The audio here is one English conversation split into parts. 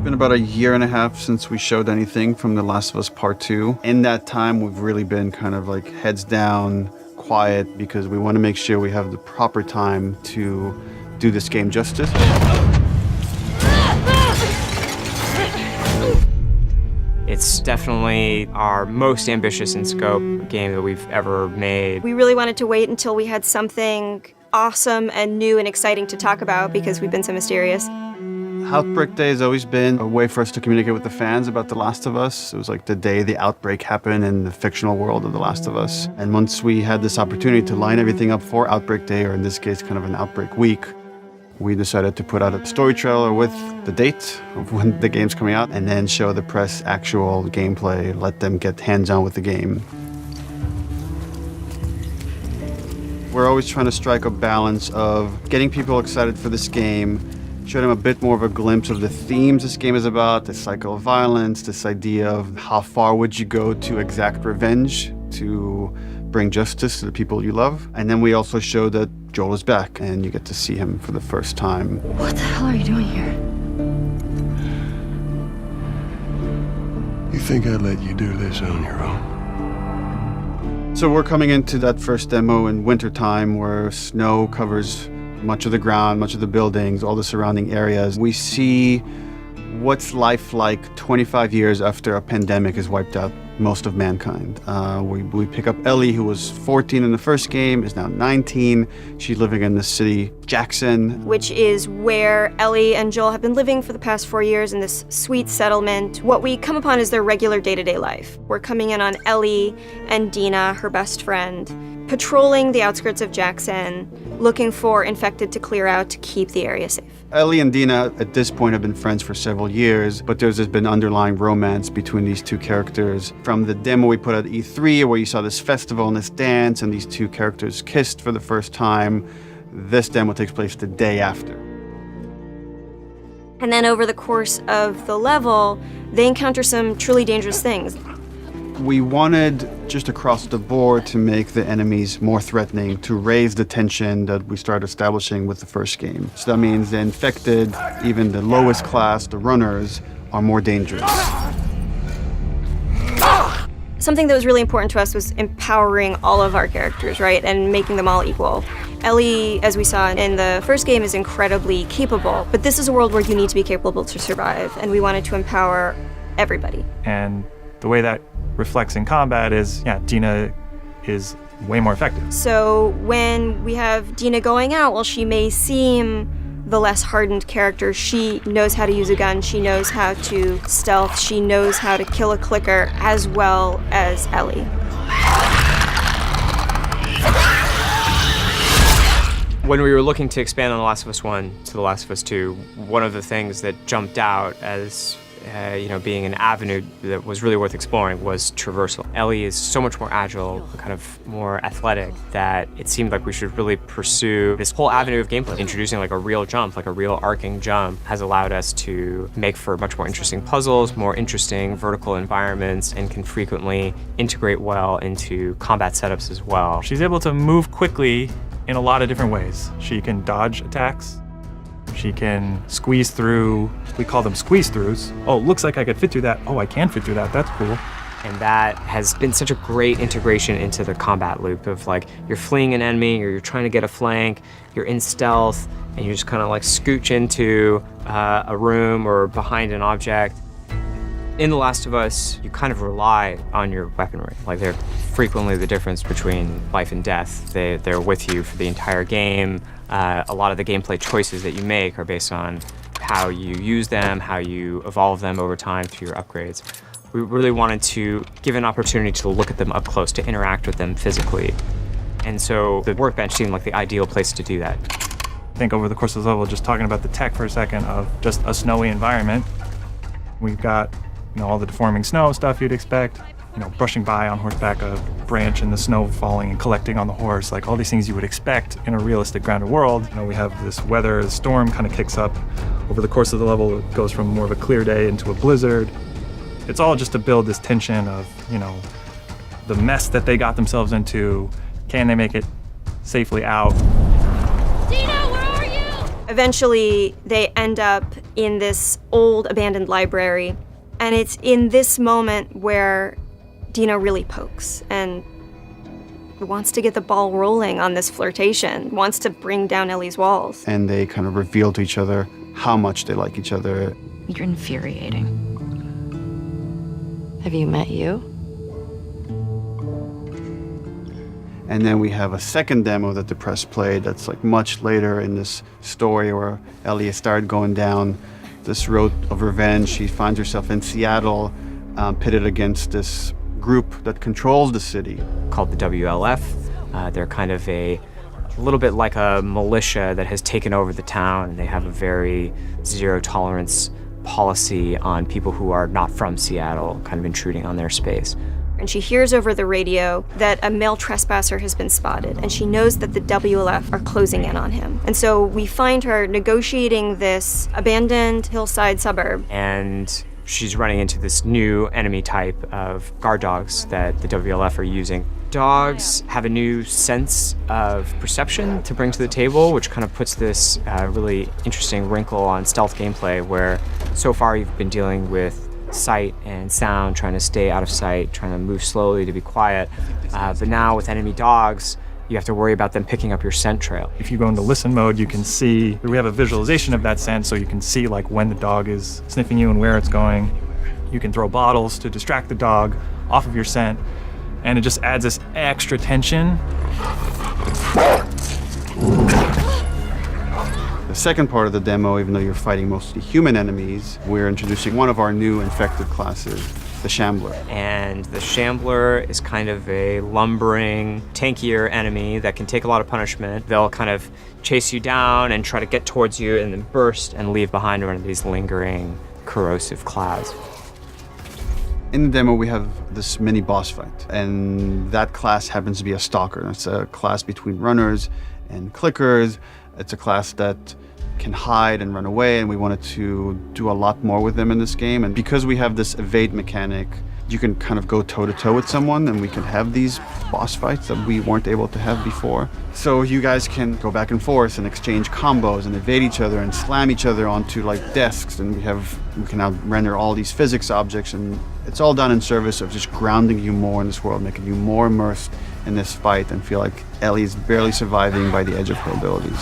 been about a year and a half since we showed anything from The Last of Us Part 2. In that time, we've really been kind of like heads down, quiet, because we want to make sure we have the proper time to do this game justice. It's definitely our most ambitious in scope game that we've ever made. We really wanted to wait until we had something awesome and new and exciting to talk about because we've been so mysterious. Outbreak Day has always been a way for us to communicate with the fans about The Last of Us. It was like the day the outbreak happened in the fictional world of The Last of Us. And once we had this opportunity to line everything up for Outbreak Day, or in this case, kind of an Outbreak Week, we decided to put out a story trailer with the date of when the game's coming out, and then show the press actual gameplay, let them get hands-on with the game. We're always trying to strike a balance of getting people excited for this game, show them a bit more of a glimpse of the themes this game is about, the cycle of violence, this idea of how far would you go to exact revenge to bring justice to the people you love. And then we also show that Joel is back and you get to see him for the first time. What the hell are you doing here? You think I'd let you do this on your own? So we're coming into that first demo in wintertime where snow covers much of the ground, much of the buildings, all the surrounding areas. We see what's life like 25 years after a pandemic has wiped out most of mankind. We pick up Ellie, who was 14 in the first game, is now 19. She's living in the city, Jackson. Which is where Ellie and Joel have been living for the past 4 years in this sweet settlement. What we come upon is their regular day-to-day life. We're coming in on Ellie and Dina, her best friend, patrolling the outskirts of Jackson, looking for infected to clear out to keep the area safe. Ellie and Dina at this point have been friends for several years, but there's been underlying romance between these two characters. From the demo we put at E3, where you saw this festival and this dance, and these two characters kissed for the first time, this demo takes place the day after. And then over the course of the level, they encounter some truly dangerous things. We wanted just across the board to make the enemies more threatening, to raise the tension that we started establishing with the first game. So that means the infected, even the lowest class, the runners, are more dangerous. Something that was really important to us was empowering all of our characters, right, and making them all equal. Ellie, as we saw in the first game, is incredibly capable, but this is a world where you need to be capable to survive, and we wanted to empower everybody. And the way that reflects in combat is, Dina is way more effective. So when we have Dina going out, while she may seem the less hardened character, she knows how to use a gun, she knows how to stealth, she knows how to kill a clicker as well as Ellie. When we were looking to expand on The Last of Us 1 to The Last of Us 2, one of the things that jumped out as being an avenue that was really worth exploring was traversal. Ellie is so much more agile, kind of more athletic, that it seemed like we should really pursue this whole avenue of gameplay. Introducing like a real jump, like a real arcing jump, has allowed us to make for much more interesting puzzles, more interesting vertical environments, and can frequently integrate well into combat setups as well. She's able to move quickly in a lot of different ways. She can dodge attacks. She can squeeze through, we call them squeeze-throughs. Oh, looks like I could fit through that. Oh, I can fit through that, that's cool. And that has been such a great integration into the combat loop of like, you're fleeing an enemy, or you're trying to get a flank, you're in stealth, and you just kind of like scooch into a room or behind an object. In The Last of Us, you kind of rely on your weaponry. Like, they're frequently the difference between life and death. They're with you for the entire game. A lot of the gameplay choices that you make are based on how you use them, how you evolve them over time through your upgrades. We really wanted to give an opportunity to look at them up close, to interact with them physically. And so the workbench seemed like the ideal place to do that. I think over the course of the level, just talking about the tech for a second of just a snowy environment, we've got all the deforming snow stuff you'd expect, brushing by on horseback a branch and the snow falling and collecting on the horse, like all these things you would expect in a realistic grounded world. We have this weather, the storm kind of kicks up. Over the course of the level, it goes from more of a clear day into a blizzard. It's all just to build this tension of, the mess that they got themselves into. Can they make it safely out? Eventually, they end up in this old abandoned library. And it's in this moment where Dina really pokes and wants to get the ball rolling on this flirtation, wants to bring down Ellie's walls. And they kind of reveal to each other how much they like each other. You're infuriating. Have you met you? And then we have a second demo that the press played that's like much later in this story where Ellie has started going down this road of revenge. She finds herself in Seattle, pitted against this group that controls the city. Called the WLF. They're kind of a little bit like a militia that has taken over the town, and they have a very zero tolerance policy on people who are not from Seattle, kind of intruding on their space. And she hears over the radio that a male trespasser has been spotted, and she knows that the WLF are closing in on him. And so we find her negotiating this abandoned hillside suburb. And she's running into this new enemy type of guard dogs that the WLF are using. Dogs have a new sense of perception to bring to the table, which kind of puts this really interesting wrinkle on stealth gameplay, where so far you've been dealing with sight and sound, trying to stay out of sight, trying to move slowly to be quiet. But now with enemy dogs, you have to worry about them picking up your scent trail. If you go into listen mode, you can see, we have a visualization of that scent, so you can see like when the dog is sniffing you and where it's going. You can throw bottles to distract the dog off of your scent, and it just adds this extra tension. The second part of the demo, even though you're fighting mostly human enemies, we're introducing one of our new infected classes, the Shambler. And the Shambler is kind of a lumbering, tankier enemy that can take a lot of punishment. They'll kind of chase you down and try to get towards you and then burst and leave behind one of these lingering, corrosive clouds. In the demo, we have this mini boss fight, and that class happens to be a stalker. It's a class between runners and clickers. It's a class that can hide and run away, and we wanted to do a lot more with them in this game. And because we have this evade mechanic, you can kind of go toe-to-toe with someone, and we can have these boss fights that we weren't able to have before. So you guys can go back and forth and exchange combos and evade each other and slam each other onto like desks, and we can now render all these physics objects, and it's all done in service of just grounding you more in this world, making you more immersed in this fight and feel like Ellie is barely surviving by the edge of her abilities.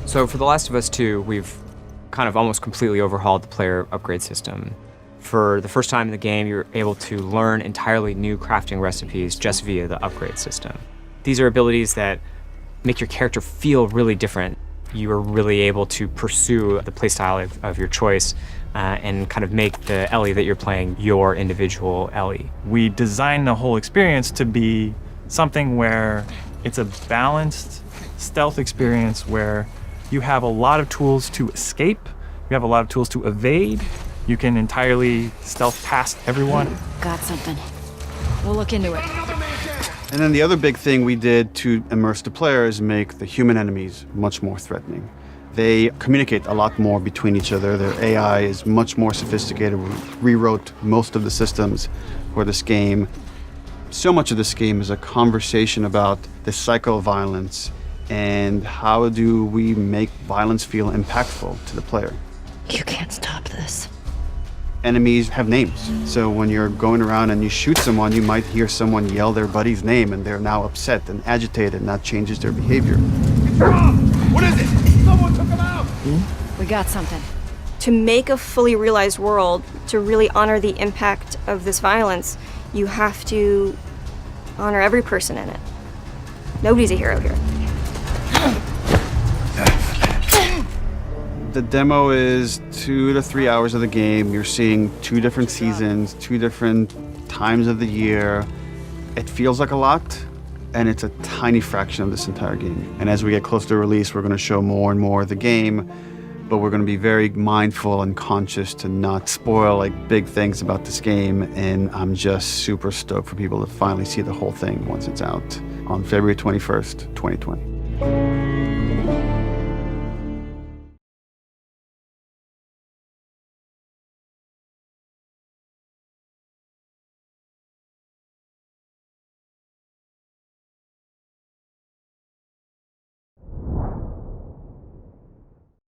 So for The Last of Us 2, we've kind of almost completely overhauled the player upgrade system. For the first time in the game, you're able to learn entirely new crafting recipes just via the upgrade system. These are abilities that make your character feel really different. You are really able to pursue the playstyle of your choice and kind of make the Ellie that you're playing your individual Ellie. We designed the whole experience to be something where it's a balanced stealth experience where you have a lot of tools to escape, you have a lot of tools to evade, you can entirely stealth past everyone. Got something. We'll look into it. And then the other big thing we did to immerse the player is make the human enemies much more threatening. They communicate a lot more between each other. Their AI is much more sophisticated. We rewrote most of the systems for this game. So much of this game is a conversation about the cycle of violence and how do we make violence feel impactful to the player. You can't stop this. Enemies have names. So when you're going around and you shoot someone, you might hear someone yell their buddy's name and they're now upset and agitated, and that changes their behavior. What is it? Someone took him out! We got something. To make a fully realized world, to really honor the impact of this violence, you have to honor every person in it. Nobody's a hero here. The demo is 2 to 3 hours of the game. You're seeing 2 different seasons, 2 different times of the year. It feels like a lot, and it's a tiny fraction of this entire game. And as we get closer to release, we're going to show more and more of the game, but we're going to be very mindful and conscious to not spoil like big things about this game. And I'm just super stoked for people to finally see the whole thing once it's out on February 21st, 2020.